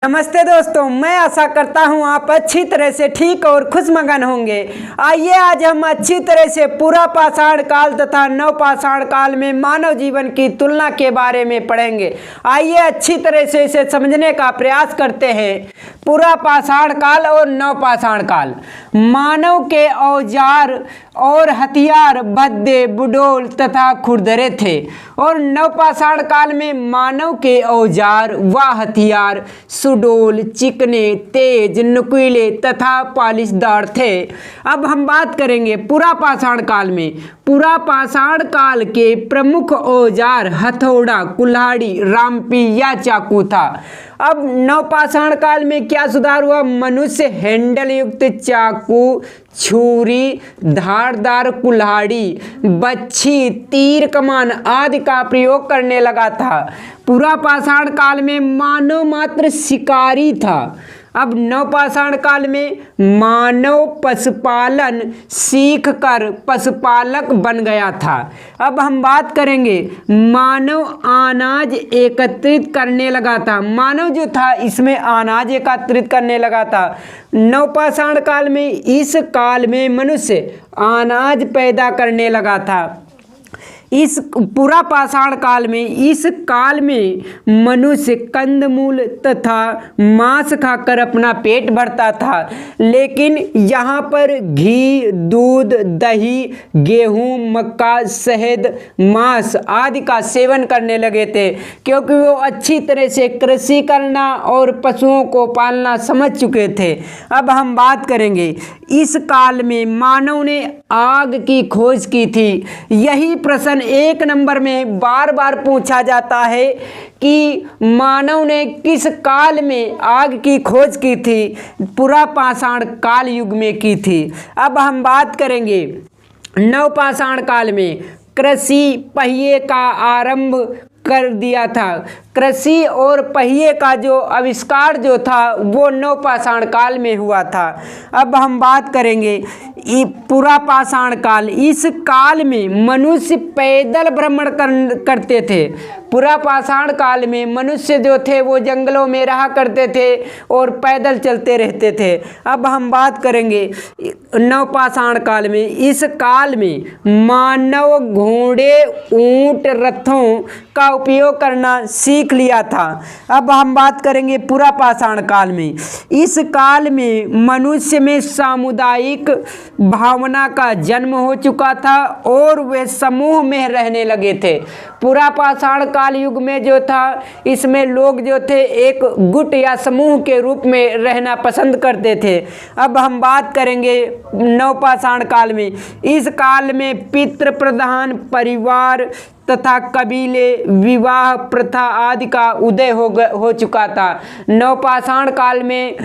नमस्ते दोस्तों, मैं आशा करता हूं आप अच्छी तरह से ठीक और खुशमगन होंगे। आइए आज हम अच्छी तरह से पूरा पाषाण काल तथा नव पाषाण काल में मानव जीवन की तुलना के बारे में पढ़ेंगे। आइए अच्छी तरह से इसे समझने का प्रयास करते हैं। पूरा पाषाण काल और नव पाषाण काल। मानव के औजार और हथियार भद्दे, बुडोल तथा खुरदरे थे और नव पाषाण काल में मानव के औजार व हथियार सुडोल, चिकने, तेज, नुकीले तथा पॉलिशदार थे। अब हम बात करेंगे पूरा पाषाण काल में। पूरा पाषाण काल के प्रमुख औजार हथौड़ा, कुल्हाड़ी, रामपी या चाकू था। अब नव पाषाण काल में क्या सुधार हुआ? मनुष्य हैंडल युक्त चाकू, छुरी, धारदार कुल्हाड़ी, बच्छी, तीर कमान आदि का प्रयोग करने लगा था। पूरा पाषाण काल में मानव मात्र शिकारी था। अब नव पाषाण काल में मानव पशुपालन सीख कर पशुपालक बन गया था। अब हम बात करेंगे मानव अनाज एकत्रित करने लगा था। मानव जो था इसमें अनाज एकत्रित करने लगा था। नव पाषाण काल में इस काल में मनुष्य अनाज पैदा करने लगा था। इस पूरा पाषाण काल में इस काल में मनुष्य कंदमूल तथा मांस खाकर अपना पेट भरता था, लेकिन यहाँ पर घी, दूध, दही, गेहूँ, मक्का, शहद, मांस आदि का सेवन करने लगे थे, क्योंकि वो अच्छी तरह से कृषि करना और पशुओं को पालना समझ चुके थे। अब हम बात करेंगे इस काल में मानव ने आग की खोज की थी। यही प्रश्न एक नंबर में बार बार पूछा जाता है कि मानव ने किस काल में आग की खोज की थी? पूरा पाषाण काल युग में की थी। अब हम बात करेंगे नव पाषाण काल में कृषि पहिए का आरंभ कर दिया था। कृषि और पहिए का जो आविष्कार जो था वो नव पाषाण काल में हुआ था। अब हम बात करेंगे पूरा पाषाण काल। इस काल में मनुष्य पैदल भ्रमण करते थे। पूरा पाषाण काल में मनुष्य जो थे वो जंगलों में रहा करते थे और पैदल चलते रहते थे। अब हम बात करेंगे नव पाषाण काल में। इस काल में मानव घोड़े, ऊंट, रथों का उपयोग करना सीख लिया था। अब हम बात करेंगे पूरा पाषाण काल में। इस काल में मनुष्य में सामुदायिक भावना का जन्म हो चुका था और वे समूह में रहने लगे थे। पूरा पाषाण काल युग में जो था इसमें लोग जो थे एक गुट या समूह के रूप में रहना पसंद करते थे। अब हम बात करेंगे नव पाषाण काल में। इस काल में पितृ प्रधान परिवार तथा कबीले, विवाह प्रथा आदि का उदय हो चुका था। नव पाषाण काल में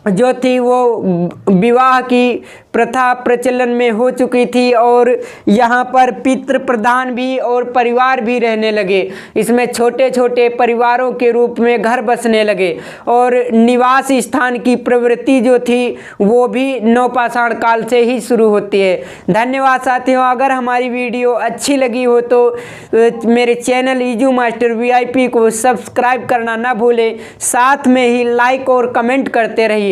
जो थी वो विवाह की प्रथा प्रचलन में हो चुकी थी और यहाँ पर पितृ प्रधान भी और परिवार भी रहने लगे। इसमें छोटे छोटे परिवारों के रूप में घर बसने लगे और निवास स्थान की प्रवृत्ति जो थी वो भी नव पाषाण काल से ही शुरू होती है। धन्यवाद साथियों। अगर हमारी वीडियो अच्छी लगी हो तो मेरे चैनल ईजू मास्टर VIP को सब्सक्राइब करना ना भूलें। साथ में ही लाइक और कमेंट करते रहिए।